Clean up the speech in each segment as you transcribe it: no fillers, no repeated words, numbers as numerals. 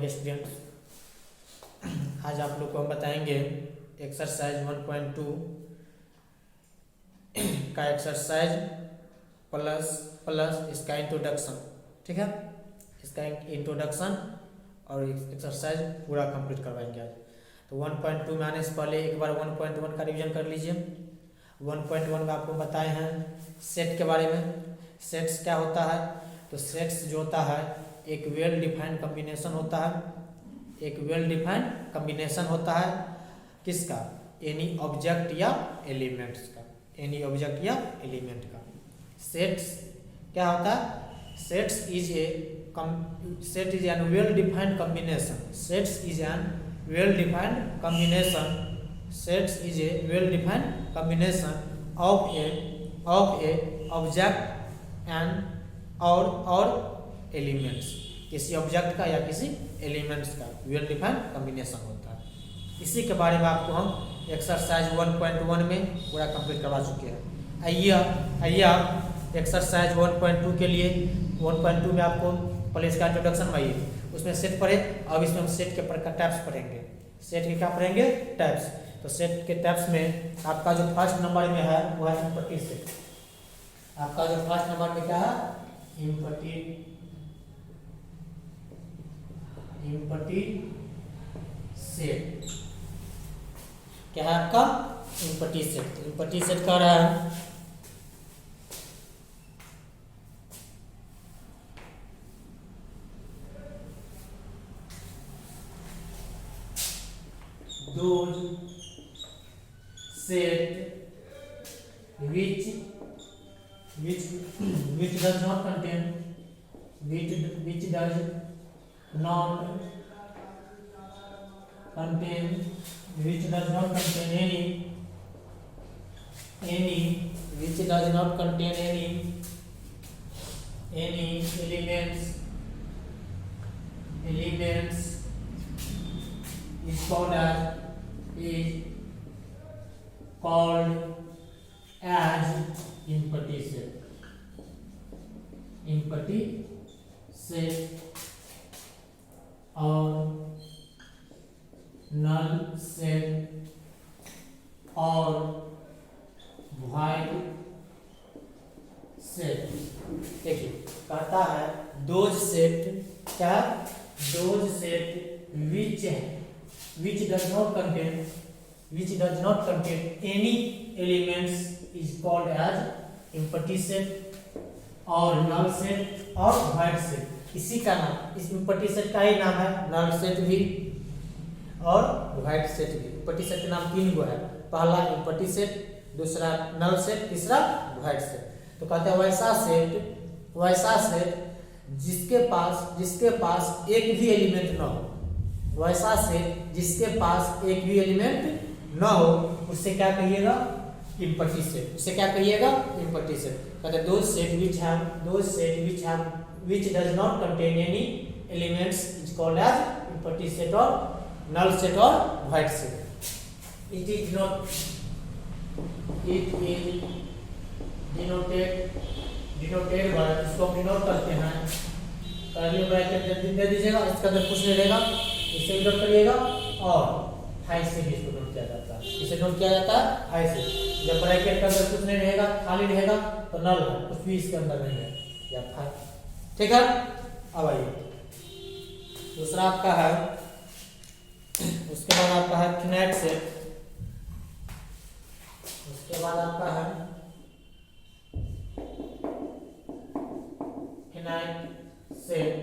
Morning students. आज आप लोग को हम बताएंगे एक्सरसाइज 1.2 का एक्सरसाइज प्लस इसका इंट्रोडक्शन। ठीक है, इसका इंट्रोडक्शन और एक्सरसाइज पूरा कंप्लीट करवाएंगे आज। तो 1.2 में आने से पहले एक बार 1.1 का रिवीजन कर लीजिए। 1.1 में आपको बताए हैं सेट के बारे में। सेट्स क्या होता है? तो सेट्स जो होता है एक वेल डिफाइंड कॉम्बिनेशन होता है। एक वेल डिफाइंड कॉम्बिनेशन होता है किसका? एनी ऑब्जेक्ट या एलिमेंट्स का। एनी ऑब्जेक्ट या एलिमेंट का। सेट्स क्या होता है? Sets is an well defined combination. Sets is an well defined combination. Sets is a well defined combination of A object and और एलिमेंट्स। किसी ऑब्जेक्ट का या किसी एलिमेंट्स का वेल डिफाइंड कॉम्बिनेशन होता है। इसी के बारे में आपको हम एक्सरसाइज 1.1 में पूरा कंप्लीट करवा चुके हैं। आइए आप एक्सरसाइज 1.2 के लिए 1.2 में आपको पहले इसका इंट्रोडक्शन आइए, उसमें सेट पढ़े। अब इसमें हम सेट के टाइप्स पढ़ेंगे। सेट के क्या पढ़ेंगे? टाइप्स। तो सेट के टाइप्स में आपका जो फर्स्ट नंबर में है वो है इम्पटी सेट। आपका जो फर्स्ट नंबर में क्या है? Empty set. क्या है आपका? Empty set. इम्पटी सेट कह रहा है those set which does not contain which does not contain any which does not contain any elements is called as empty set. Empty set और null set और void set। देखिए कहता है those set. क्या? Those set which does not contain any elements is called as empty set और null set और void set। इसी का नाम, इस empty set का ही नाम है null set भी और void set भी। empty set के नाम 3 गो है। पहला empty set, दूसरा null set, तीसरा void set। तो कहते हैं वैसा सेट जिसके पास एक भी एलिमेंट न हो। वैसा सेट जिसके पास एक भी एलिमेंट न हो उससे क्या कहिएगा? Empty set. उससे क्या कहिएगा? Empty set. कहते हैं those set which does not contain any elements is called as empty set or null set or void set। It is denoted by, इसको हम डिनोट करते हैं कर्ली ब्रैकेट दे दीजिएगा। इसका अंदर कुछ नहीं रहेगा, इसे डिनोट करिएगा और हाई से भी इसको नोट किया जाता है। इसे नोट किया जाता है हाई से। जब ब्रैकेट के अंदर कुछ नहीं रहेगा, खाली रहेगा तो नल है, कुछ भी इसके अंदर नहीं है या था। ठीक है, अब आइए दूसरा आपका है, उसके बाद आपका है फिनाइट सेट। उसके बाद आपका है फिनाइट सेट।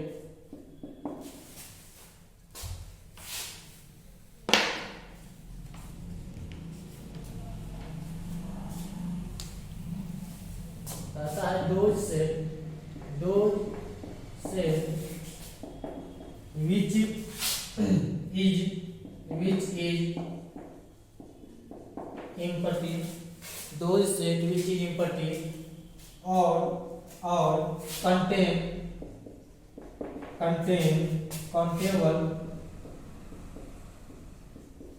ऐसा है दो set which is empty। those set which is empty और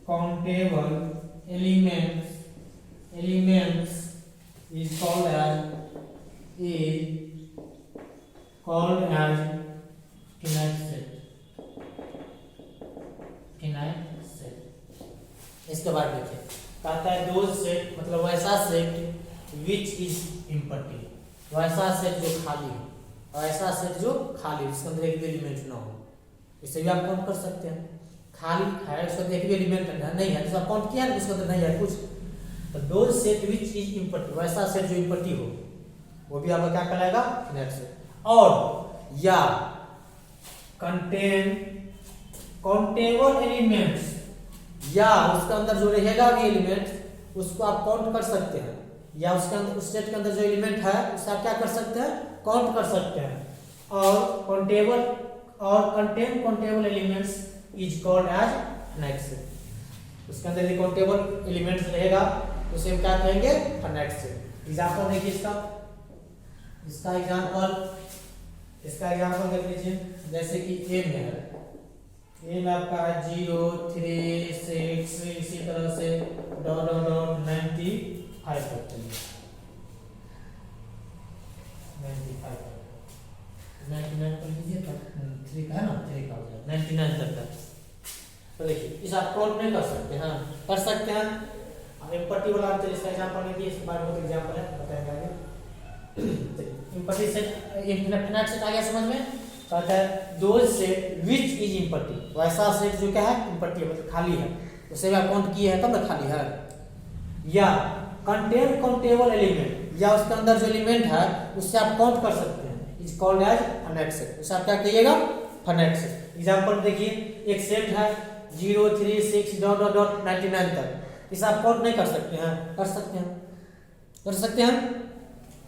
countable elements is called as finite set। Infinite set. इसके बाद देखिए कहता है दोज सेट मतलब वैसा सेट विच इज एम्प्टी, वैसा सेट जो खाली है, वैसा सेट जो खाली जिसके अंदर एक भी एलिमेंट ना हो, इसे भी आप काउंट कर सकते हैं। खाली है उसके अंदर एक भी एलिमेंट नहीं है तो काउंट किया उसके अंदर नहीं है कुछ, तो those set which is empty, वैसा सेट जो एम्प्टी हो वो भी आपका क्या कहलाएगा इनफिनाइट सेट। और या कंटेन काउंटेबल एलिमेंट्स, या उसके अंदर जो रहेगा भी एलिमेंट उसको आप काउंट कर सकते हैं, या उसके अंदर उस सेट के अंदर जो एलिमेंट है उसे आप क्या कर सकते हैं काउंट कर सकते हैं। और काउंटेबल और contain countable elements is called as finite set. उसके अंदर यदि काउंटेबल एलिमेंट्स रहेगा उसे हम क्या कहेंगे फाइनाइट सेट। एग्जांपल देखिए इसका एग्जांपल देख लीजिए, जैसे कि ए में है, ए में आपका है 0 3 6 इसी तरह से डॉट डॉट डॉट 95 तक चलिए 95 99 कर लीजिए तब 3 का है ना 3 का हो जाएगा 99 तक का। तो देखिए इस आप काउंट नहीं कर सकते हैं, कर सकते हैं अब एम्प्टी वाला हम इसका एग्जांपल लेंगे, इसके बाद बहुत एग्जांपल है बताएंगे आगे। एम्प्टी सेट इनफिनाइट सेट आ गया समझ में। कहता है those set which is empty, वैसा सेट जो क्या है एम्प्टी है मतलब खाली है, उसे भी आप काउंट किए हैं तब ना खाली है। या कंटेन काउंटेबल एलिमेंट, या उसके अंदर जो एलिमेंट है उससे आप काउंट कर सकते हैं, is called as finite set. उसे आप क्या कहिएगा फाइनाइट सेट। एग्जांपल देखिए एक सेट है 0 3 6 डॉट डॉट डॉट 99 तक, इसे आप काउंट नहीं कर सकते हैं, कर सकते हैं, कर सकते हैं।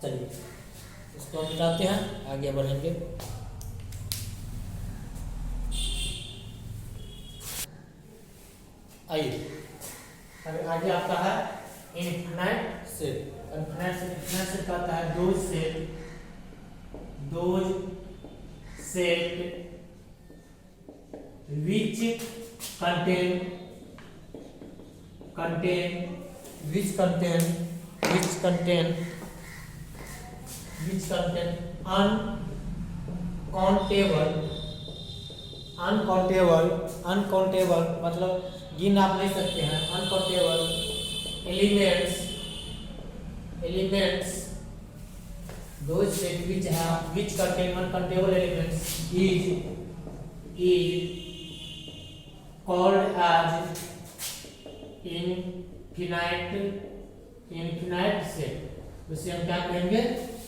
चलिए इसको मिटाते हैं आगे बढ़ेंगे। आइए अगर आगे आपका है इनफिनाइट सेट। इनफिनाइट सेट कहता है those set which contain uncountable मतलब गिन आप नहीं सकते हैं, uncountable elements those set which contain uncountable elements is called as infinite set. उसे हम क्या कहेंगे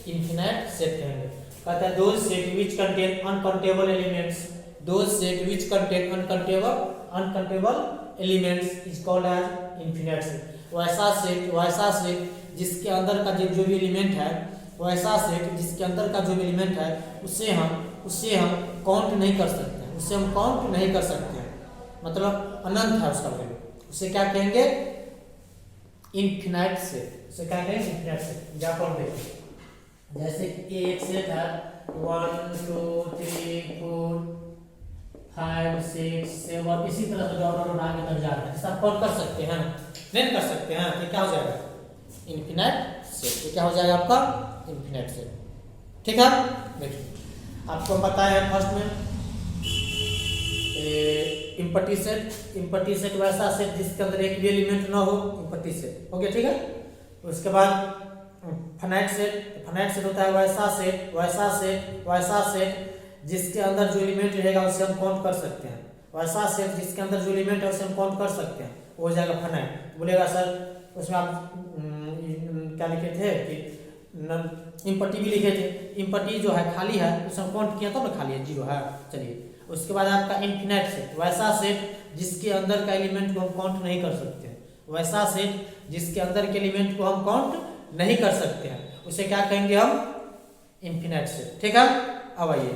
इनफिनाइट सेट कहेंगे। कहता है those set which contain uncountable elements, those set which contain uncountable elements is called as infinite set. वैसा set जिसके अंदर का जो भी एलिमेंट है, वैसा सेट जिसके अंदर का जो भी एलिमेंट है उसे हम काउंट नहीं कर सकते हैं, उसे हम काउंट नहीं कर सकते हैं मतलब अनंत है उसका वैल्यू, उसे क्या कहेंगे इनफिनाइट सेट। उसे क्या कहेंगे इनफिनाइट सेट। एग्जांपल देखिए जैसे कि एक सेट है 1 2 3 4 5 6 7 इसी तरह से डॉट डॉट आगे तक जा रहा है, सब काउंट कर सकते हैं नहीं कर सकते हैं, तो क्या हो जाएगा इनफिनाइट सेट। तो क्या हो जाएगा आपका इनफिनाइट सेट। ठीक है देखिए आपको बताया फर्स्ट में इम्पटी सेट वैसा सेट जिसके अंदर एक भी एलिमेंट ना हो, इम्पटी सेट हो गया। ठीक है उसके बाद फाइनाइट सेट होता है वैसा सेट जिसके अंदर जो एलिमेंट रहेगा उसे हम काउंट कर सकते हैं, वैसा सेट जिसके अंदर जो एलिमेंट है उसे हम काउंट कर सकते हैं, वो हो जाएगा फाइनाइट। बोलेगा सर उसमें आप क्या लिखे थे कि इम्पटी भी लिखे थे, इम्पटी जो है खाली है उसे हम काउंट किया तब ना खाली है 0 है। चलिए उसके बाद आपका इनफिनाइट सेट, वैसा सेट जिसके अंदर का एलिमेंट को हम काउंट नहीं कर सकते हैं, वैसा सेट जिसके अंदर के एलिमेंट को हम काउंट नहीं कर सकते हैं, उसे क्या कहेंगे हम इनफिनाइट सेट। ठीक है अब आइए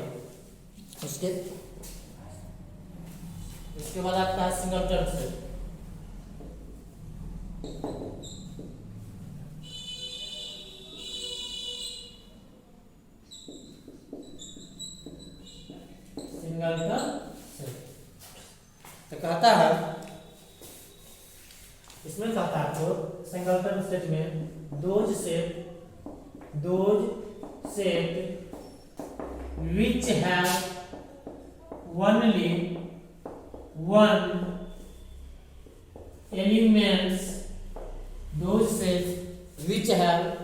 उसके बाद आपका है सिंगलटन सेट। तो कहता है इसमें कहता है तो सिंगलटन सेट में those set which have only one elements, those sets which have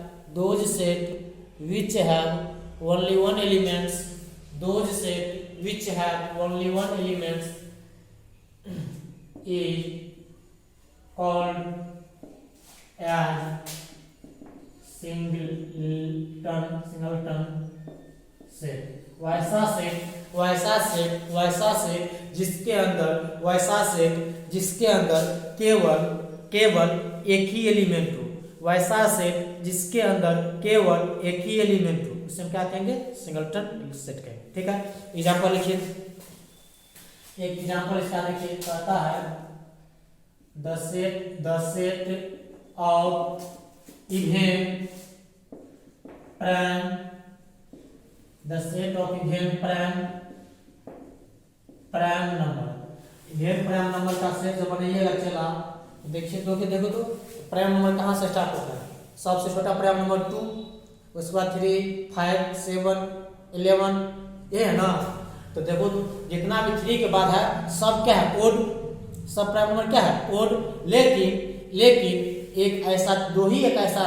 only one elements, those set which have only one elements is called as singleton set. वैसा सेट जिसके अंदर केवल एक ही एलिमेंट हो, वैसा सेट जिसके अंदर केवल एक ही एलिमेंट हो, उसे हम क्या कहेंगे? सिंगलटन सेट कहेंगे। ठीक है, एग्जांपल लिखिए। एक एग्जांपल इसका देखिए, कहता है the set of event prime, the set of event prime number, event prime number का सेट जब बनाइएगा चला, देखिए देखो तो प्राइम नंबर कहाँ से स्टार्ट होता है? सबसे छोटा प्राइम नंबर 2, उसके बाद 3, 5, 7, 11, ये है ना। तो देखो जितना भी 3 के बाद है सब क्या है? ओड। सब प्राइम नंबर क्या है? ओड। लेकिन एक ऐसा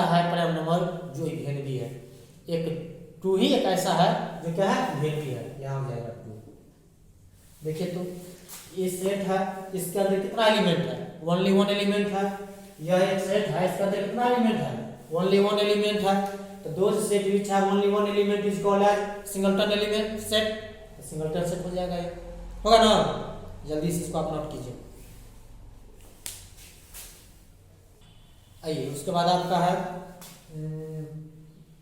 है प्राइम नंबर जो इवेंट भी है, एक 2 ही एक ऐसा है जो क्या है? इवेंट भी है। यहाँ हो जाएगा 2। देखिए तो ये सेट है, इसके अंदर कितना एलिमेंट है? ओनली वन एलिमेंट है। यह एक सेट है, इसके अंदर कितना एलिमेंट है? ओनली वन एलिमेंट है। तो those set which have only one element is called as singleton element set. Singleton set हो जाएगा, ये होगा ना। जल्दी से इसको आप नोट कीजिए। आइए उसके बाद आपका है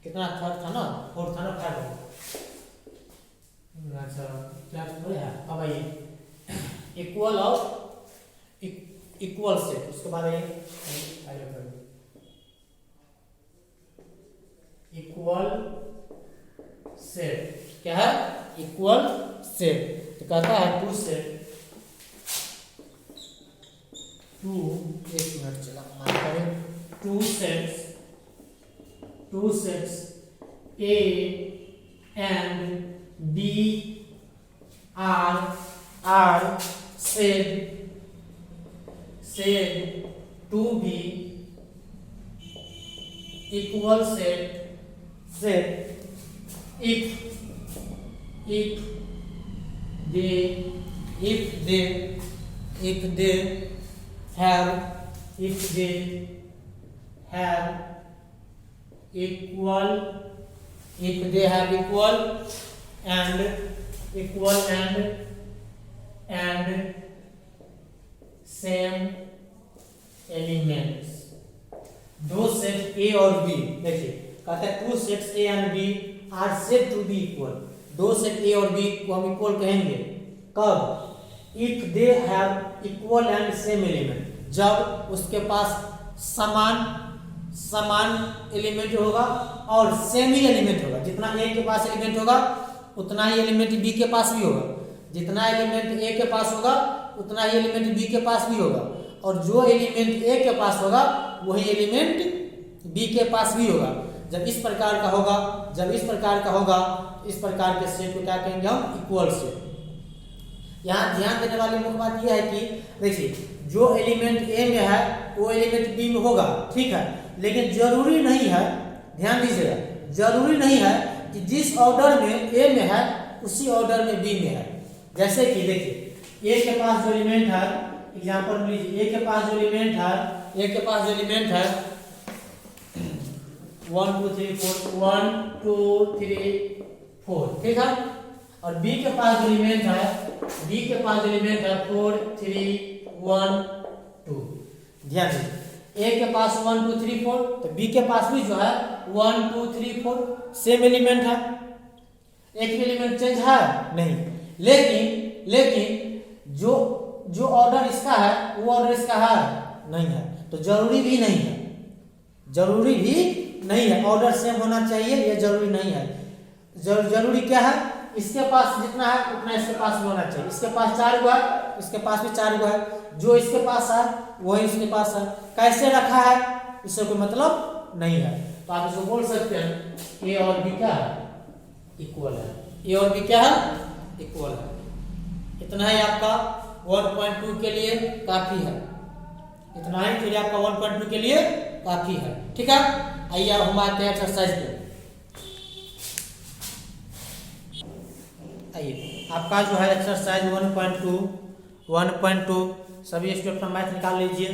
कितना? थर्ड था ना, फोर्थ था ना, 5। अच्छा क्या है? अब आइए इक्वल सेट। उसके बाद आइए इक्वल सेट क्या है? Equal set. तो कहता है 2 सेट, 2 एक मिनट चला मान करें, 2 sets A and B are said to be equal set if they have equal and same elements। दो सेट A और B, देखिए कहता है 2 sets A and B are said to be equal। दो सेट A और B को हम equal कहेंगे कब? If they have equal and same element, जब उसके पास समान एलिमेंट होगा और सेम ही एलिमेंट होगा। जितना A के पास एलिमेंट होगा उतना ही एलिमेंट B के पास भी होगा, जितना एलिमेंट A के पास होगा उतना ही एलिमेंट B के पास भी होगा, और जो एलिमेंट A के पास होगा वही एलिमेंट B के पास भी होगा। जब इस प्रकार का होगा इस प्रकार के सेट को क्या कहेंगे हम? Equal set. यहाँ ध्यान देने वाली मुख्य बात यह है कि देखिए जो एलिमेंट A में है वो एलिमेंट B में होगा, ठीक है, लेकिन जरूरी नहीं है, ध्यान दीजिएगा, जरूरी नहीं है कि जिस ऑर्डर में A में है उसी ऑर्डर में B में है। जैसे कि देखिए A के पास जो एलिमेंट है, एग्जांपल लीजिए, A के पास जो एलिमेंट है 1 2 3 4, ठीक है, और B के पास जो एलिमेंट है 4 3 1 2। ध्यान दीजिए A के पास 1 2 3 4, तो B के पास भी जो है 1 2 3 4 सेम एलिमेंट है, एक भी एलिमेंट चेंज है नहीं। लेकिन जो ऑर्डर इसका है वो ऑर्डर इसका है नहीं है, तो जरूरी भी नहीं है ऑर्डर सेम होना चाहिए, ये जरूरी नहीं है। जरूरी क्या है? इसके पास जितना है उतना इसके पास भी होना चाहिए। इसके पास 4 गो है, इसके पास भी 4 गो है, जो इसके पास है वही इसके पास है। कैसे रखा है इससे कोई मतलब नहीं है, तो आप इसको बोल सकते हैं A और B क्या है? इक्वल है। A और B क्या है? इक्वल है। इतना ही आपका 1.2 के लिए काफी है। इतना ही फिर आपका 1.2 के लिए काफी है। ठीक है, आइए अब हम आते हैं एक्सरसाइज पे। आइए आपका जो है एक्सरसाइज 1.2 सभी स्टूडेंट अपना मैथ निकाल लीजिए,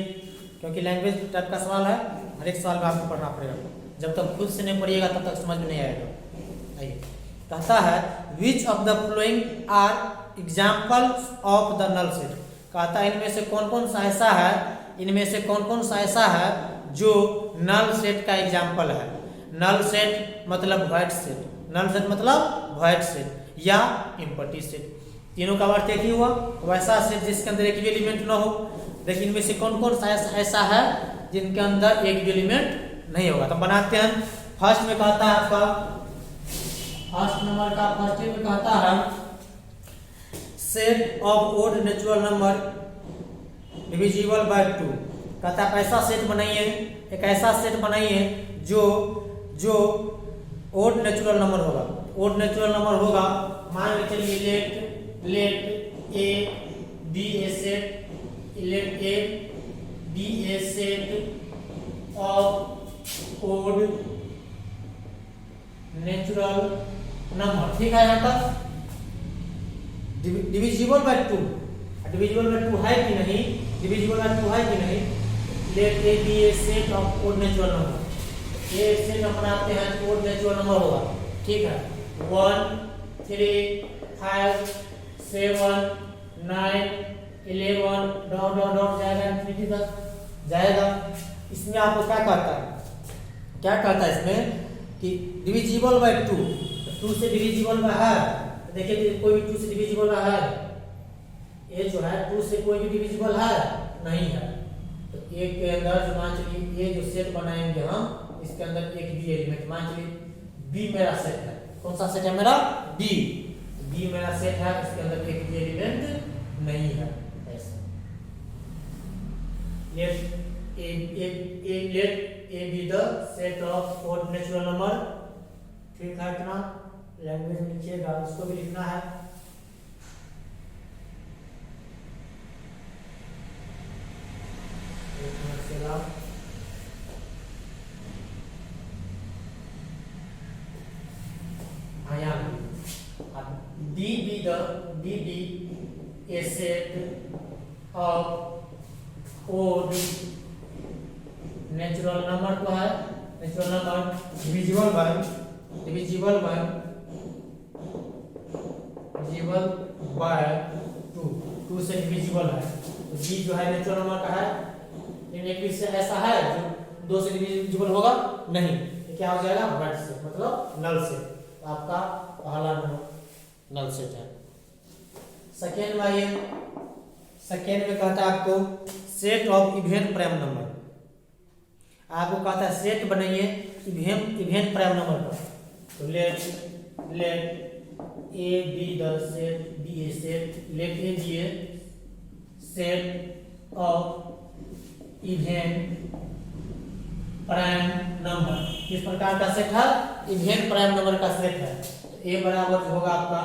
क्योंकि लैंग्वेज टाइप का सवाल है, हर एक सवाल में आपको पढ़ना पड़ेगा। जब तक खुद से नहीं पढ़िएगा तब तक समझ में नहीं आएगा। आइए, कहता है which of the following are examples of the null set. कहता है इनमें से कौन कौन सा ऐसा है, इनमें से कौन कौन सा ऐसा है जो नल सेट का एग्जाम्पल है। नल सेट मतलब वॉइड सेट, नल सेट मतलब वॉइड सेट या एम्प्टी सेट, तीनों का अर्थ एक ही हुआ। वैसा सेट जिसके अंदर एक भी एलिमेंट ना हो। देखिए इनमें से कौन कौन सा ऐसा है जिनके अंदर एक भी एलिमेंट नहीं होगा। तो बनाते हैं। फर्स्ट में कहता है आपका फर्स्ट नंबर का फर्स्ट में कहता है set of odd natural number divisible by 2। कहता है ऐसा सेट बनाइए, एक ऐसा सेट बनाइए जो ओड नेचुरल नंबर होगा। ओड नेचुरल नंबर होगा, मान के चलिए let A be a set, let A be a set of odd natural number. ठीक है, यहाँ तक डिविजिबल बाय 2, डिविजिबल बाय 2 है कि नहीं, डिविजिबल बाय 2 है कि नहीं। Let A be a set of odd natural number, ये सेट हम बनाते हैं ओड नेचुरल नंबर होगा। ठीक है, 1 3 5 7 9 11 डॉट डॉट डॉट जाएगा इनफिनिटी तक जाएगा। इसमें आपको क्या कहता है इसमें कि डिविजिबल बाय 2, 2 से डिविजिबल में है। देखिए कोई भी 2 से डिविजिबल है, ये जो है 2 से कोई भी डिविजिबल है नहीं है। तो एक के अंदर जो मान चलिए ये जो सेट बनाएंगे हम, इसके अंदर एक भी एलिमेंट, मान चलिए बी मेरा सेट है। कौन सा सेट है मेरा? बी मेरा सेट है, इसके अंदर एक भी एलिमेंट नहीं है। ऐसा let A be the set of odd natural number. ठीक है, इतना लैंग्वेज में लिखिएगा, इसको भी लिखना है। be a set of odd natural number तो है, natural number divisible by 2 से डिविजिबल है। तो b जो है नेचुरल नंबर का है, इनमें से ऐसा है जो 2 से डिविजिबल होगा नहीं, तो क्या हो जाएगा? वॉइड सेट मतलब नल सेट। तो आपका पहला नंबर नल सेट है। सेकेंड में कहता है आपको set of even prime number. आपको कहता है सेट बनाइए इवन प्राइम नंबर का। तो let A be the set B a set, let A be a set of even prime number. किस प्रकार का सेट है? इवन प्राइम नंबर का सेट है। तो ए बराबर होगा आपका,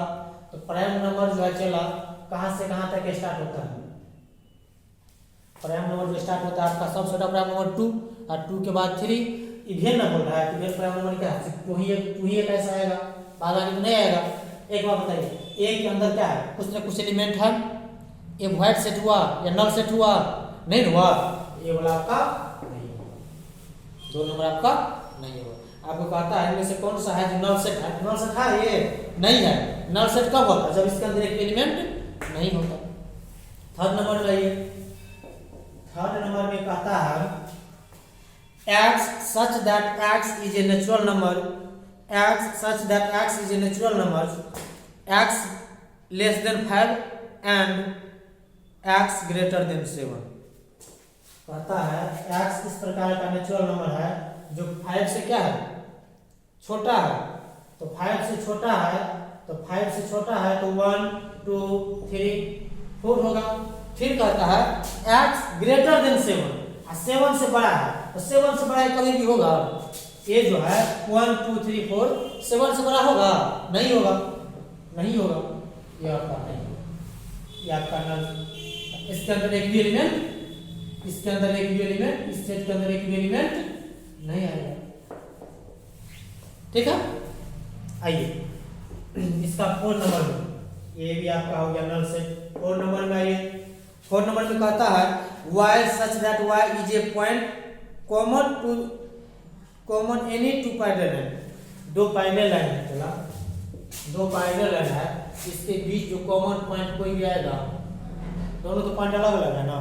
तो प्राइम नंबर जो है चला कहां से कहां तक स्टार्ट होता है? प्राइम नंबर जो स्टार्ट होता है आपका सबसे छोटा प्राइम नंबर 2 और 2 के बाद 3। इवन नंबर बोल रहा है, इवन प्राइम नंबर क्या है? 2 ही कैसा आएगा, बाद आगे नहीं आएगा। एक बार बताइए, ए के अंदर क्या है? कुछ ना कुछ एलिमेंट है। ये वॉइड सेट हुआ या नल सेट हुआ? नहीं हुआ, ये वाला आपका नहीं हुआ, 2 नंबर आपका नहीं हुआ। आपको कहता है इनमें से कौन सा है जो नल सेट है? नल सेट है ये नहीं है। नल सेट कब होता है? जब इसके अंदर एक एलिमेंट नहीं होता। थर्ड नंबर लाइए। थर्ड नंबर में कहता है x such that x is a natural number, x such that x is a natural number, x less than 5 and x greater than 7। कहता है x इस प्रकार का नेचुरल नंबर है जो 5 से क्या है? छोटा है। तो 5 से छोटा है, तो 5 से छोटा है तो 1 2 3 4 होगा। फिर कहता है x ग्रेटर देन 7, 7 से बड़ा है। तो 7 से बड़ा कभी भी होगा? ये जो है 1 2 3 4 7 से बड़ा होगा? नहीं होगा, नहीं होगा, ये आपका नहीं होगा, ये आपका नल। इसके अंदर एक भी एलिमेंट इसके अंदर एक भी एलिमेंट, इस सेट के अंदर एक भी एलिमेंट नहीं आएगा। ठीक है, आइए इसका 4 नंबर में, ये भी आपका हो गया नल सेट। 4 नंबर में आइए, 4 नंबर में कहता है y such that y is a point common any two parallel line. दो पैरेलल लाइन है, चला दो पैरेलल लाइन है, इसके बीच जो कॉमन पॉइंट कोई भी आएगा, दोनों तो पॉइंट अलग अलग है ना,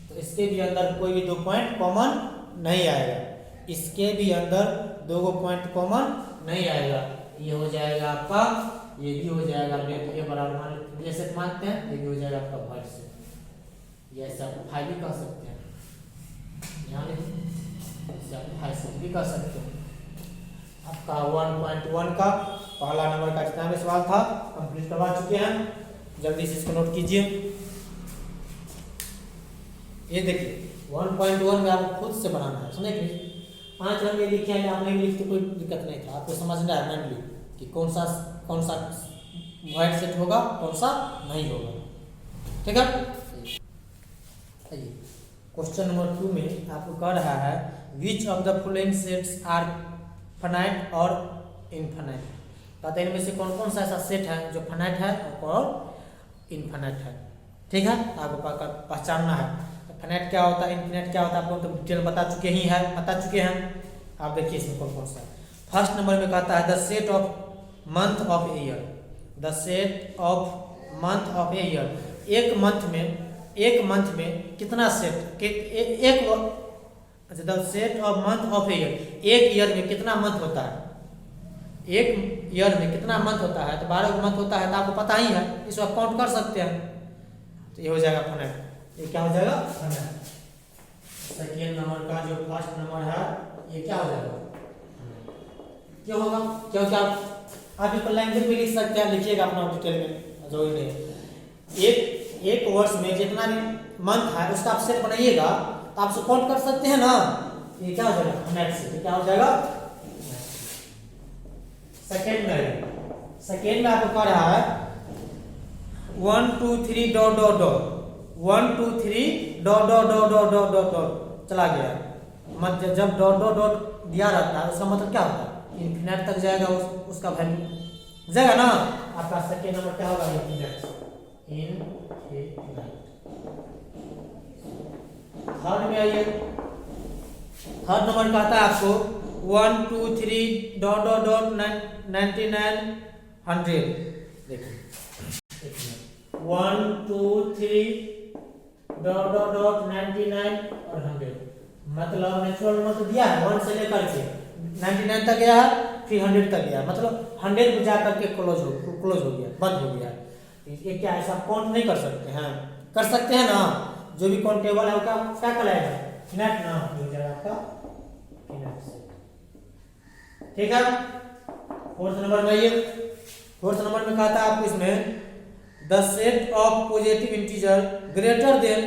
तो इसके भी अंदर कोई भी दो पॉइंट कॉमन नहीं आएगा, इसके भी अंदर दो पॉइंट कॉमन नहीं आएगा। ये हो जाएगा आपका, ये भी हो जाएगा लेट ए बराबर ये सेट मानते हैं, ये भी हो जाएगा आपका वाइट सेट। ये ऐसे आप फाइव भी कह सकते हैं, यहाँ इसे आप फाइव सेट भी कह सकते हैं। आपका 1.1 का पहला नंबर का जितना भी सवाल था कंप्लीट करवा चुके हैं, जल्दी से इसको नोट कीजिए। ये देखिए 1.1 में आपको खुद से बनाना है, समझे कि 5 रंग में लिखे हैं, आप नहीं लिखते कोई दिक्कत नहीं था, आपको समझना है मैंटली कि कौन सा वाइट सेट होगा, कौन सा नहीं होगा। ठीक है, क्वेश्चन नंबर 2 में आपको कह रहा है which of the following sets are finite और इनफाइनाइट। कहते हैं इनमें से कौन कौन सा ऐसा सेट है जो फाइनाइट है और इनफाइनाइट है। ठीक है, आपको पहचानना है फाइनाइट क्या होता है, इनफाइनाइट क्या होता है, आपको तो डिटेल बता चुके हैं। आप देखिए इसमें कौन कौन सा। फर्स्ट नंबर में कहता है the set of month of a year. The set of month of a year, एक मंथ में कितना सेट, अच्छा the set of month of a year, एक ईयर में कितना मंथ होता है, एक ईयर में कितना मंथ होता है, तो 12 मंथ होता है, तो आपको पता ही है, इसको आप काउंट कर सकते हैं, तो ये हो जाएगा फाइनाइट। ये क्या हो जाएगा फाइनाइट। सेकेंड नंबर का जो फर्स्ट नंबर है ये क्या हो जाएगा, क्यों होगा, क्योंकि आप इसको लैंग्वेज में लिख सकते हैं, लिखिएगा अपना डिटेल में जो नहीं। एक वर्ष में जितना भी मंथ है उसका आप सेट बनाइएगा, तो आप काउंट कर सकते हैं ना, ये क्या हो जाएगा फाइनाइट सेट। क्या हो जाएगा सेकेंड में आपको कह रहा है 1 2 3 dot dot dot 1 2 3 dot dot dot dot dot dot dot चला गया। मतलब जब डॉट डॉट डॉट दिया रहता है उसका मतलब क्या होता है, इनफिनिट तक जाएगा, उसका वैल्यू जाएगा ना। आपका सेकेंड नंबर क्या होगा, इनफिनिट। थर्ड में आइए, थर्ड नंबर कहता है आपको 1 2 3 डॉट डॉट डॉट 99 100। देखिए 1 2 3 डॉट डॉट डॉट 99 और 100, मतलब नेचुरल नंबर तो दिया है 1 से लेकर के 99 तक गया है, फिर 100 तक गया, मतलब 100 पे जाकर के क्लोज हो गया, बंद हो गया। ये क्या ऐसा काउंट नहीं कर सकते हैं, कर सकते हैं ना, जो भी काउंटेबल है उसका क्या कहलाएगा, फिनाइट ना हो जाएगा आपका फिनाइट सेट। ठीक है, फोर्थ नंबर में आइए। फोर्थ नंबर में कहता है आपको इसमें the set of positive integer greater than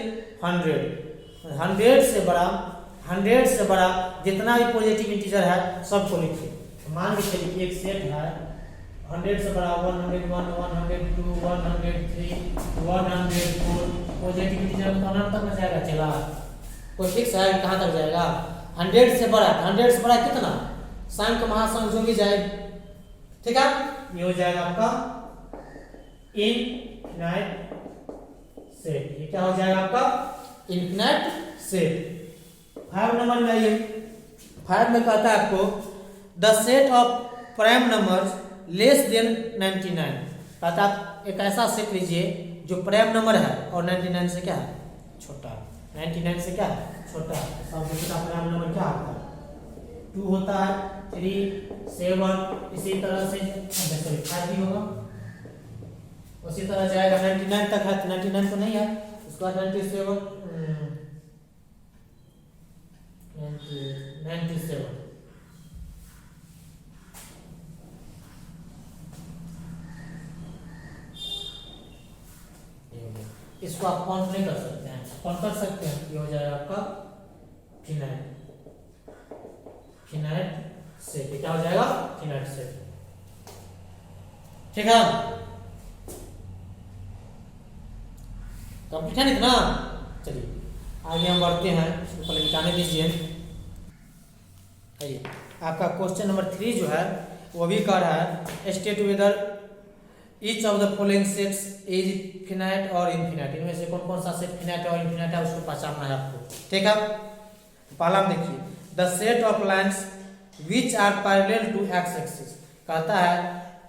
100 से बड़ा जितना भी पॉजिटिव इंटीजर है सबको लिखिए। मान के चलिए एक सेट है 100 से बड़ा 101 102 103 104 पॉजिटिव इंटीजर में अनंत तक जाएगा, चला कोई फिक्स है कहाँ तक जाएगा। 100 से बड़ा कितना, संख्य महासंख्य जो भी जाए। ठीक है, ये हो जाएगा आपका इनफिनिट सेट। ये क्या हो जाएगा आपका इनफिनिट सेट। 5 नंबर में आइए। 5 में कहता है आपको the set of prime numbers less than 99। कहता है एक ऐसा सेट लीजिए जो प्राइम नंबर है और 99 से क्या है छोटा, 99 से क्या है छोटा। सब दूसरा प्राइम नंबर क्या होता है 2 होता है, 3 7 इसी तरह से 5 भी होगा, उसी तरह जाएगा 99 तक है, 99 तो नहीं है, उसके बाद 97 इसको आप काउंट नहीं कर सकते हैं, काउंट कर सकते हैं। ये हो जाएगा आपका फिनाइट सेट। क्या हो जाएगा फिनाइट सेट। ठीक है, कंप्लीट है ना। चलिए आगे हम बढ़ते हैं, इसको पहले मिटाने दीजिए। आइए, आपका क्वेश्चन नंबर 3 जो है वो भी कह रहा है state whether each of the following sets is finite और इनफिनाइट। इनमें से कौन कौन सा सेट फिनाइट और इनफिनाइट है उसको पहचानना है आपको, ठीक है। पहला हम देखिए, the set of lines which are parallel to X axis. कहता है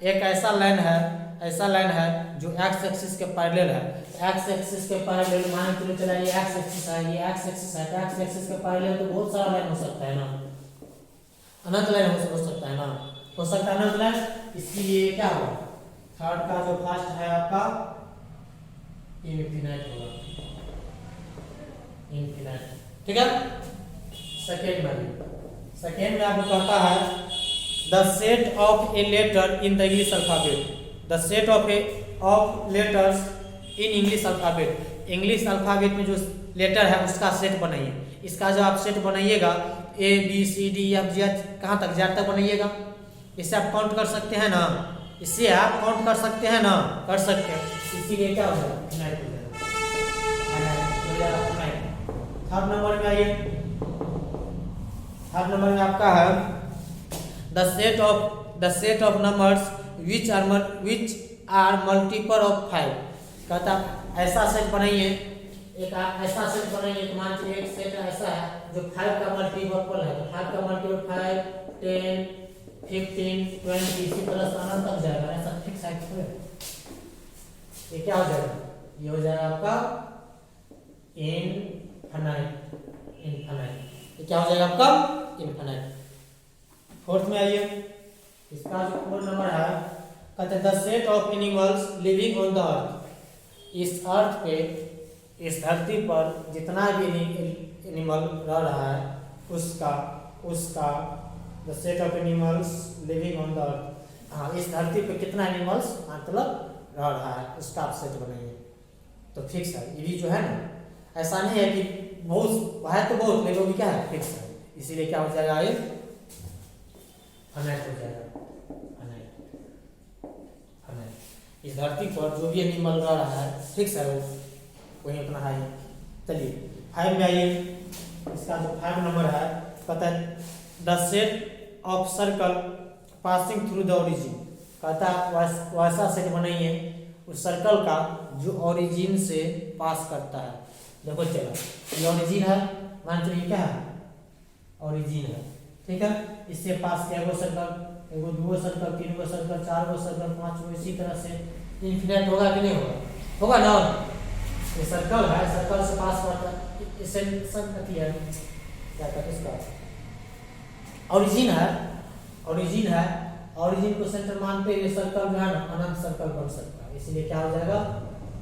एक ऐसा लाइन है जो एक्स एक्सिस के पैरेलल है। एक्स एक्सिस के पैरेलल मान के चला, ये एक्स एक्सिस है, ये एक्स एक्सिस है, तो एक्स एक्सिस के पैरेलल तो बहुत सारा लाइन हो सकता है ना, अनंत लाइन हो सकता है ना, हो सकता है अनंत लाइन। इसलिए क्या होगा, थर्ड का जो फर्स्ट है आपका इनफिनाइट होगा, इनफिनाइट, ठीक है। सेकेंड में आपको कहता है the set of a letter in the English alphabet. The set of letters in English alphabet. English alphabet में जो लेटर है उसका सेट बनाइए। इसका जो आप सेट बनाइएगा A B C D F G H कहाँ तक, जेड तक बनाइएगा। इससे आप काउंट कर सकते हैं ना, इससे आप काउंट कर सकते हैं ना, कर सकते हैं। इसीलिए क्या हो जाएगा, फिनाइट हो जाएगा। थर्ड नंबर में आइए, थर्ड नंबर में आपका है the set of numbers which are multiple of 5। कहता ऐसा सेट बनाइए, एक ऐसा सेट बनाइए तो मान लीजिए एक सेट ऐसा है जो 5 का मल्टीपल है, तो 5 का मल्टीपल 5 10 15 20 इसी तरह से अनंत तक जाएगा। ऐसा फिक्स है, ये क्या हो जाएगा, ये हो जाएगा आपका इनफिनाइट। ये क्या हो जाएगा आपका इनफिनाइट। फोर्थ में आइए, इसका जो 4 नंबर है कहते हैं the set of animals living on the earth. इस अर्थ पे, इस धरती पर जितना भी एनिमल रह रहा है उसका the set of animals living on the earth. हाँ, इस धरती पे कितना एनिमल्स मतलब रह रहा है उसका आप सेट बनाइए, तो फिक्स है। ये भी जो है ना, ऐसा नहीं है कि बहुत है तो बहुत, लेकिन भी क्या है, फिक्स है। इसीलिए क्या हो जाएगा, ये फिनाइट हो जाएगा। इस धरती पर जो भी एनिमल रह रहा है फिक्स है, वो वही अपना है। चलिए 5 में आइए, इसका जो 5 नंबर है कहता है the set of circle passing through the origin. कहता है वैसा सेट बनाइए उस सर्कल का जो ओरिजिन से पास करता है। देखो चलो, ये ओरिजिन है, मान लीजिए क्या है, ओरिजिन है, ठीक है। इससे पास किया गो सर्कल, एगो दूगो सर्कल, तीन गो सर्कल, चार गो सर्कल, पांच गो, इसी तरह से इनफिनाइट होगा कि नहीं होगा, होगा ना। ये सर्कल है, सर्कल से पास करता है, इससे है क्या कहते हैं इसका, ओरिजिन है, ओरिजिन को सेंटर मानते हुए सर्कल जो है ना अनंत सर्कल बन सकता है। इसलिए क्या हो जाएगा,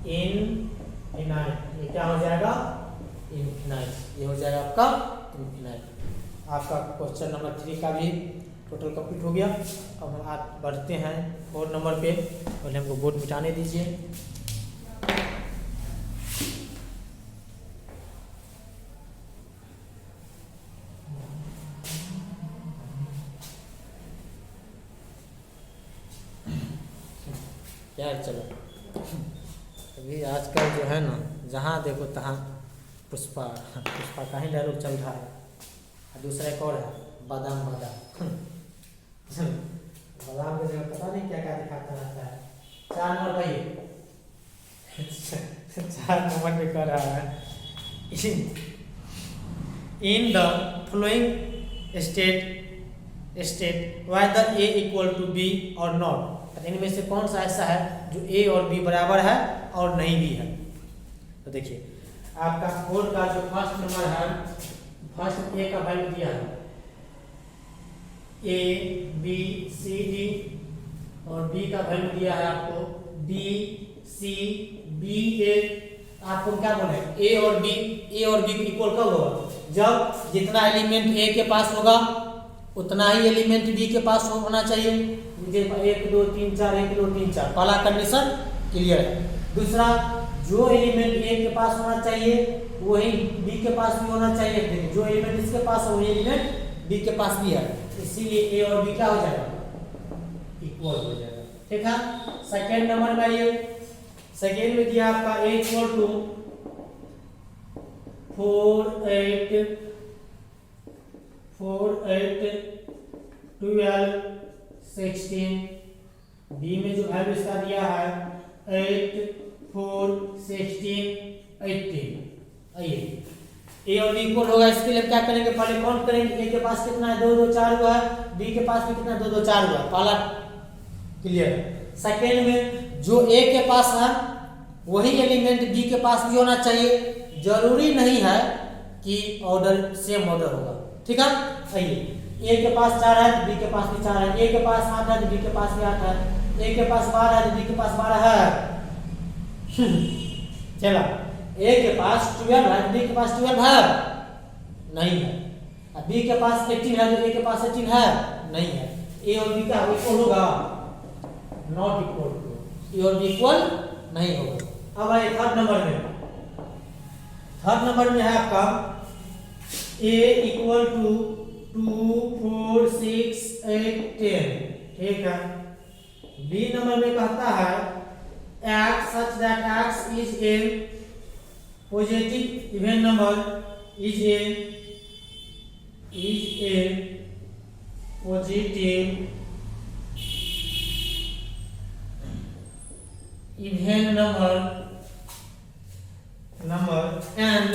इनफिनाइट। ये क्या हो जाएगा, इनफिनाइट। ये हो जाएगा आपका इनफिनाइट। आपका क्वेश्चन नंबर 3 का भी टोटल कंप्लीट हो गया। अब हम आप बढ़ते हैं 4 नंबर पे। पहले हमको बोर्ड मिटाने दीजिए। क्या चलो, अभी आजकल जो है ना, जहाँ देखो तहाँ पुष्पा का ही डायलॉग चल रहा है। दूसरा एक और है, बादाम बादाम के जगह पता नहीं क्या क्या दिखाता रहता है। 4 नंबर भाई 4 नंबर पे कर रहा है in the following state whether A equal to B और नॉट। इनमें से कौन सा ऐसा है जो ए और बी बराबर है और नहीं भी है। तो देखिए आपका 4 का जो फर्स्ट नंबर है, फर्स्ट ए का वैल्यू दिया है ए बी सी डी, और बी का वैल्यू दिया है आपको डी सी बी ए। आपको क्या बोले, ए और बी इक्वल कब होगा, जब जितना एलिमेंट ए के पास होगा उतना ही एलिमेंट बी के पास होना चाहिए। 1 2 3 4 1 2 3 4 पहला कंडीशन क्लियर है। दूसरा, जो एलिमेंट ए के पास होना चाहिए वही बी के पास भी होना चाहिए। जो एलिमेंट इसके पास है वही एलिमेंट बी के पास भी है, इसीलिए ए और बी क्या हो जाएगा, इक्वल हो जाएगा। ठीक है। सेकेंड नंबर में ये सेकेंड में दिया आपका ए इक्वल टू 4 8 12 16। बी में जो वैल्यू इसका दिया है 8 4 16 18। आइए ए और बी इक्वल होगा, इसके लिए क्या करेंगे, पहले काउंट करेंगे। ए के पास कितना है, 2 2 4 हुआ है, बी के पास भी कितना 2 2 4 हुआ है, पहला क्लियर। सेकेंड में जो ए के पास है वही एलिमेंट बी के पास भी होना चाहिए, जरूरी नहीं है कि ऑर्डर सेम ऑर्डर होगा, ठीक है। आइए ए के पास 4 है तो बी के पास भी 4 है, ए के पास 8 है तो बी के पास भी 8 है, ए के पास 12 है तो बी के पास 12 है। चला, ए के पास 12 है तो बी के पास 12 है नहीं है, अब बी के पास 18 है तो ए के पास 18 है नहीं है। ए और बी का इक्वल होगा, नॉट इक्वल टू, ए और बी इक्वल नहीं होगा। अब आइए थर्ड नंबर में, थर्ड नंबर में है आपका ए इक्वल टू 2 4 6 8 10, ठीक है। बी नंबर में कहता है x such that x is a positive even number is a positive even number and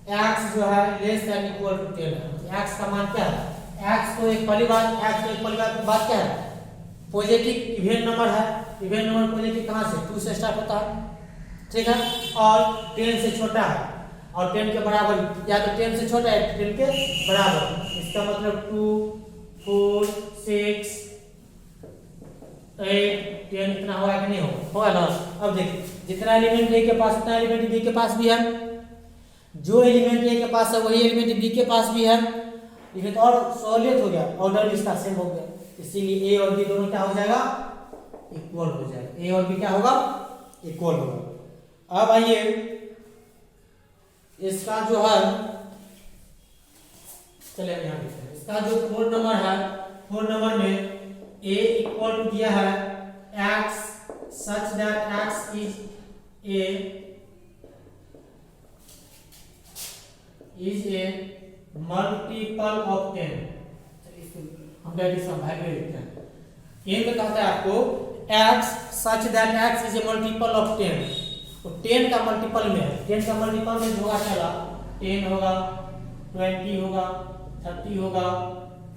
x जो है लेस देन इक्वल टू 10 है। x का मान क्या है, x तो एक पहली बात, की बात क्या है, पॉजिटिव इवन नंबर है। इवन नंबर पॉजिटिव कहाँ से, 2 से स्टार्ट होता है, ठीक है, और 10 से छोटा है और 10 के बराबर, या तो 10 से छोटा है 10 के बराबर, इसका मतलब 2 4 6 8 10 इतना होगा कि नहीं होगा ना। अब देखिए जितना एलिमेंट ए के पास उतना एलिमेंट बी के पास भी है, जो एलिमेंट ए के पास है वही एलिमेंट बी के पास भी है, लेकिन तो और सहूलियत हो गया, ऑर्डर भी इसका सेम हो गया, इसीलिए ए और बी दोनों क्या हो जाएगा, इक्वल हो जाएगा। ए और बी क्या होगा, इक्वल होगा। अब आइए इसका जो है, चलिए यहाँ देखते हैं, इसका जो 4 नंबर है, 4 नंबर में ए इक्वल टू दिया है x such that x is a multiple of 10। हम डायरेक्ट इसका वैल्यू लिखते हैं। ये में कहता है आपको x such that x is a multiple of 10, तो 10 का मल्टीपल में है, 10 का मल्टीपल में होगा चला 10 होगा 20 होगा 30 होगा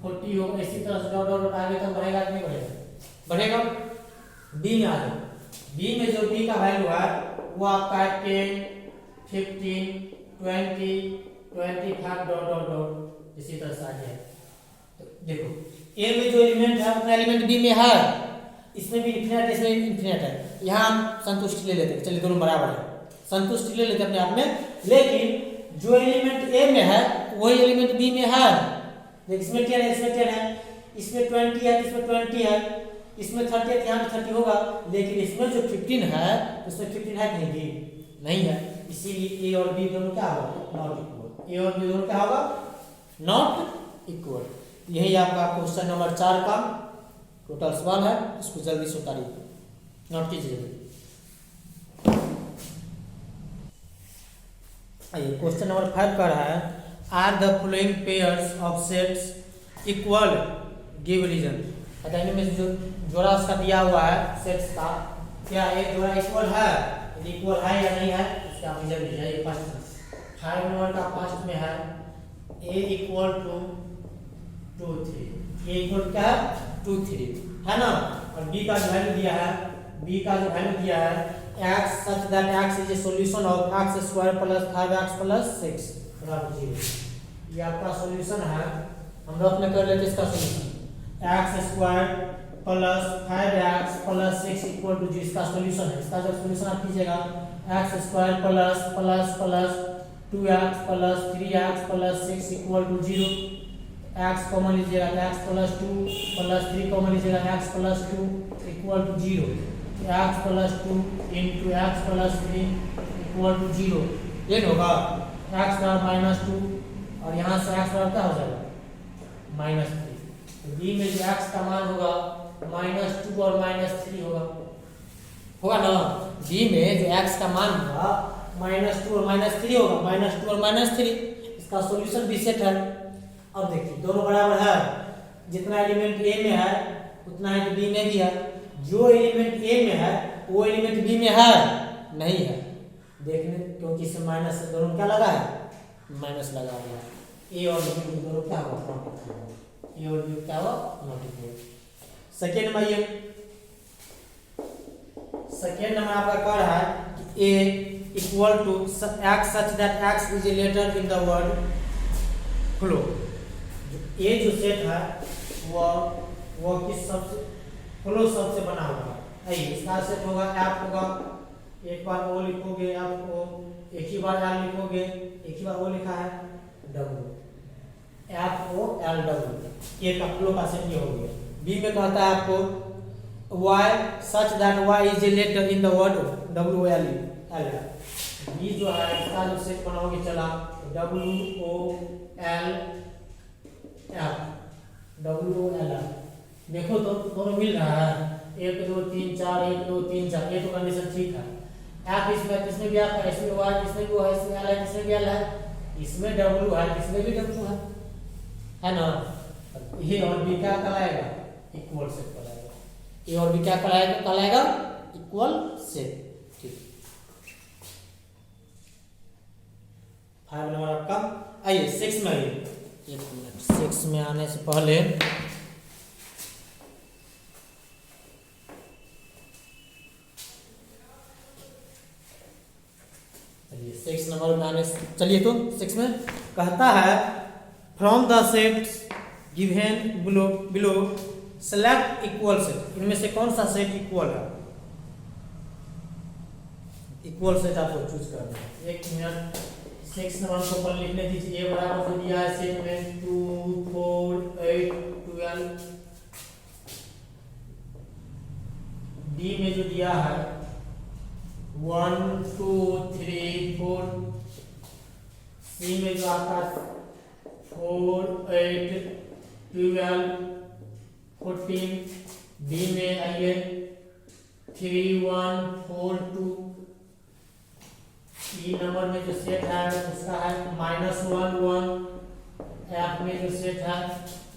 40 होगा, इसी तरह से डॉट आगे तक बढ़ेगा कि नहीं बढ़ेगा, बढ़ेगा। बी में आ जाओ, बी में जो बी का वैल्यू है वो आपका है 10 15 20 25 डॉट इसी तरह से आ गया। तो देखो ए में जो एलिमेंट है उतना एलिमेंट बी में है, इसमें भी इन्फिनिट इसमें इन्फिनिट है, यहाँ हम संतुष्टि ले लेते हैं, चलिए दोनों बराबर है, संतुष्टि ले लेते हैं अपने आप में। लेकिन जो एलिमेंट ए में है वही एलिमेंट बी में है, देख इसमें 10 है इसमें 10 है, इसमें 20 है इसमें 20 है, इसमें 30 है यहाँ पे 30 होगा, लेकिन इसमें जो 15 है उसमें 15 है कि नहीं, नहीं है, इसीलिए ए और बी दोनों क्या होगा, नॉट इक्वल। ए और बी दोनों क्या होगा, नॉट इक्वल। यही आपका क्वेश्चन नंबर 4 का टोटल सवाल है, इसको जल्दी से उतारिए, नोट कीजिए। आइए क्वेश्चन नंबर 5 का रहा है, are the following pairs of sets equal, give reason. बताइए में जो जोड़ा उसका दिया हुआ है सेट्स का, क्या ये जोड़ा इक्वल है, यदि इक्वल है या नहीं है इसका रीजन दीजिए। ये फर्स्ट 5 नंबर का फर्स्ट में है a इक्वल टू 2 3, ये इक्वल क्या है 2 3 है ना, और b का जो वैल्यू दिया है, b का जो वैल्यू दिया है x such that x is a solution of x square plus 5x plus 6 बराबर 0। ये आपका सॉल्यूशन है, हम लोग में कर लेते इसका solution x square plus 5x plus 6 equal to 0, इसका सॉल्यूशन है। इसका जब सॉल्यूशन आप कीजिएगा x square plus plus plus 2x plus 3x plus 6 equal to 0, x common लीजिएगा तो x प्लस 2 प्लस 3 कॉमन लीजिएगा x plus 2 equal to 0, x plus 2 into x plus 3 equal to 0, ये होगा x बराबर माइनस 2 और यहाँ से x बराबर क्या हो जाएगा माइनस 3। तो b में जो x का मान होगा -2 और -3 होगा ना। बी में जो x का मान होगा -2 और -3 होगा, -2 और -3, इसका सॉल्यूशन भी सेट है। अब देखिए दोनों बराबर है, जितना एलिमेंट ए में है उतना ही बी में भी है। जो एलिमेंट ए में है वो एलिमेंट बी में है नहीं है, देखने, क्योंकि इसमें माइनस से दोनों क्या लगा है, माइनस लगा हुआ है। ए और बी दोनों क्या हुआ, ए और बी क्या हुआ, मल्टीप्लाई। सेकेंड में ये सेकेंड नंबर आपका कह रहा है कि A equal to X such that X is a letter in the word flow. ये जो सेट है वह किस सब से, फ्लो सब से बना हुआ है। इसका सेट होगा एफ होगा, एक बार ओ लिखोगे एफ ओ, एक ही बार एल लिखोगे, एक ही बार ओ लिखा है W, F O L W, A का फ्लो का सेट ये हो गया। बी में कहता है आपको y such that y is a letter in the word w l l। B जो है इसका जो सेट बनाओगे चला w o l f, w o l f। देखो तो दोनों मिल रहा है, 1 2 3 4, 1 2 3 4, ये तो कंडीशन ठीक है। f इसमें भी आप है, इसमें y, इसमें भी y, इसमें l है, इसमें भी l है, इसमें w है, इसमें भी w है ना। ये और b क्या कहलाएगा, इक्वल सेट कहलाएगा। ए और बी क्या कहलाएगा, इक्वल सेट। ठीक, 5 नंबर आपका। आइए 6 में आइए, 1 मिनट, 6 में आने से पहले चलिए 6 नंबर में आने से, चलिए तो 6 में कहता है from the set given below select equal set. इनमें से कौन सा सेट इक्वल है, इक्वल सेट आपको चूज करना है। 1 मिनट, 6 नंबर को पर लिखने दीजिए। ए बराबर हो दिया है सेट में 2 4 8 12। डी में जो दिया है 1 2 3 4। सी में जो आता है 4 8 12 14। डी में आइए 3 1 4 2। ई नंबर में जो सेट है उसका है -1 1। एफ में जो सेट है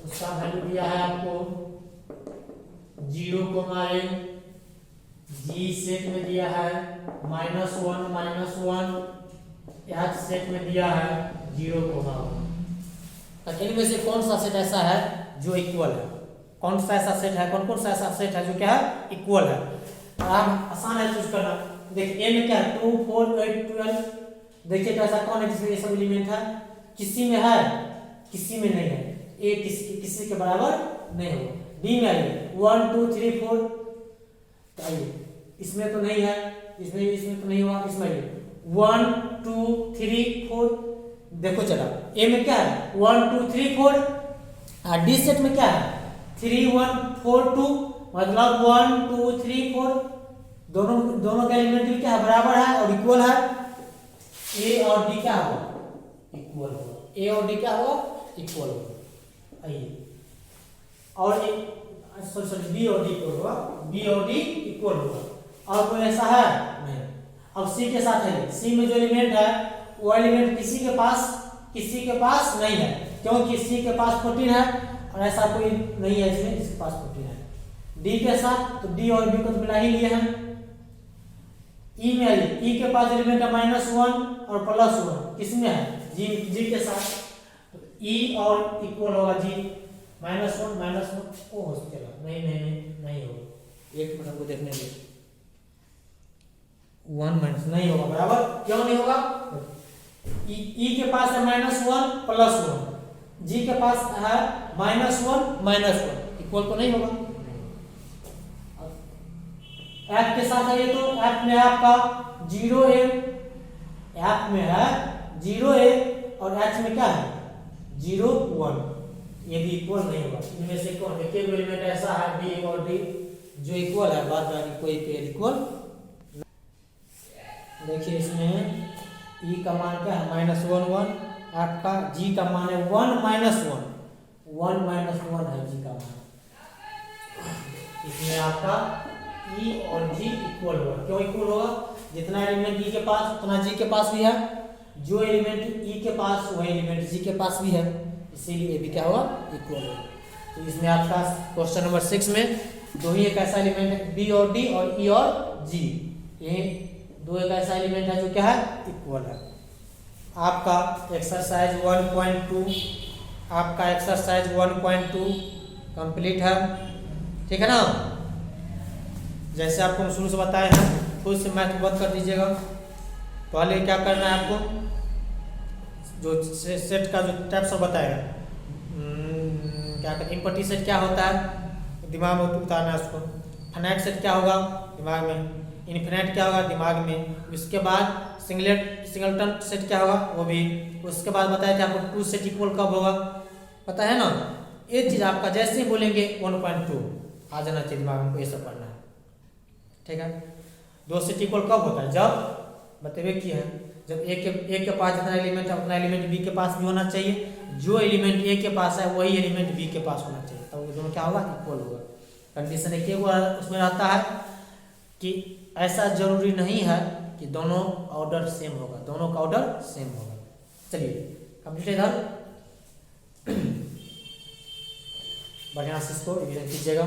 उसका वैल्यू दिया है आपको 0,1। जी सेट में दिया है -1 -1। एच सेट में दिया है 0,1। इनमें से कौन सा सेट ऐसा है जो इक्वल है, कौन सा ऐसा सेट है, कौन सा ऐसा सेट है जो क्या है, इक्वल है। आप आसान है चूज करना। देखिए ए में क्या है 2 4 8 12। देखिए तो ऐसा कौन है जिसमें ये सब एलिमेंट है, किसी में है किसी में नहीं है, ए किसी के बराबर नहीं होगा। डी में आइए 1 2 3 4। तो आइए इसमें तो नहीं है, इसमें तो नहीं हुआ, इसमें आइए 1 2 3 4। देखो चला ए में क्या है 1 2 3 4। डी सेट में क्या है 3 1 4 2, मतलब 1 2 3 4। दोनों का एलिमेंट भी क्या है, बराबर है और इक्वल है। ए और डी क्या होगा, इक्वल होगा। ए और डी क्या होगा, इक्वल होगा। आइए और सॉरी बी और डी इक्वल होगा, बी और डी इक्वल होगा। और कोई ऐसा है नहीं। अब सी के साथ है, सी में जो एलिमेंट है वो एलिमेंट किसी के पास नहीं है, क्योंकि सी के पास 14 है और ऐसा कोई नहीं है इसमें जिसके पास 14 है। डी के साथ तो डी और बी को मिला ही लिए हैं। ई में आइए, ई के पास एलिमेंट है -1 और +1, किसमें है, जी के साथ। तो ई और इक्वल होगा जी -1 ओ हो चला नहीं होगा। एक मिनट हमको देखने दे, 1 माइनस नहीं होगा, बराबर क्यों नहीं होगा, ई के पास है -1 +1, जी के पास है -1 इक्वल तो नहीं होगा। एफ के साथ है ये, तो एफ में आपका 0 a, एफ में है 0 a और एच में क्या है 0 1। ये भी इक्वल नहीं होगा। इनमें से कौन एक एलिमेंट ऐसा है बी और डी जो इक्वल है, बाद बाकी कोई पेयर इक्वल। देखिए इसमें ई का मान क्या है -1 1, आपका जी का मान है 1 -1 है जी का मान। इसमें आपका ई और जी इक्वल होगा। क्यों इक्वल होगा? जितना एलिमेंट ई के पास उतना जी के पास भी है, जो एलिमेंट ई के पास वही एलिमेंट जी के पास भी है, इसीलिए ये भी क्या होगा? इक्वल होगा। तो इसमें आपका क्वेश्चन नंबर 6 में दो ही एक ऐसा एलिमेंट है, बी और डी और ई और जी, ये दो एक ऐसा एलिमेंट है जो क्या है? इक्वल है। आपका एक्सरसाइज 1.2 आपका एक्सरसाइज 1.2 कंप्लीट है, ठीक है ना? जैसे आपको शुरू से बताए हैं, खुद से मैथ बंद कर दीजिएगा। पहले क्या करना है आपको, जो सेट का जो टाइप्स बताएगा, क्या कहते हैं, इम्पटी सेट क्या होता है, दिमाग में उतारना है उसको। फाइनाइट सेट क्या होगा? दिमाग में। इनफिनाइट क्या होगा? दिमाग में। उसके बाद सिंगलटन सेट क्या होगा? वो भी। उसके बाद बताया था आपको टू सेट इक्वल कब होगा, पता है ना? ये चीज़ आपका जैसे ही बोलेंगे 1.2 आ जाना चाहिए दिमाग में, ये सब पढ़ना है, ठीक है? दो सेट इक्वल कब होता है? जब बतेबे किया है, जब एक के पास जितना एलिमेंट है उतना एलिमेंट बी के पास भी होना चाहिए, जो एलिमेंट ए के पास है वही एलिमेंट बी के पास होना चाहिए, तब वो दोनों क्या होगा? इक्वल होगा। कंडीशन एक उसमें रहता है कि ऐसा जरूरी नहीं है कि दोनों ऑर्डर सेम होगा, दोनों का ऑर्डर सेम होगा। चलिए कंप्लीट है इधर, बढ़िया से इसको रिवीजन कीजिएगा।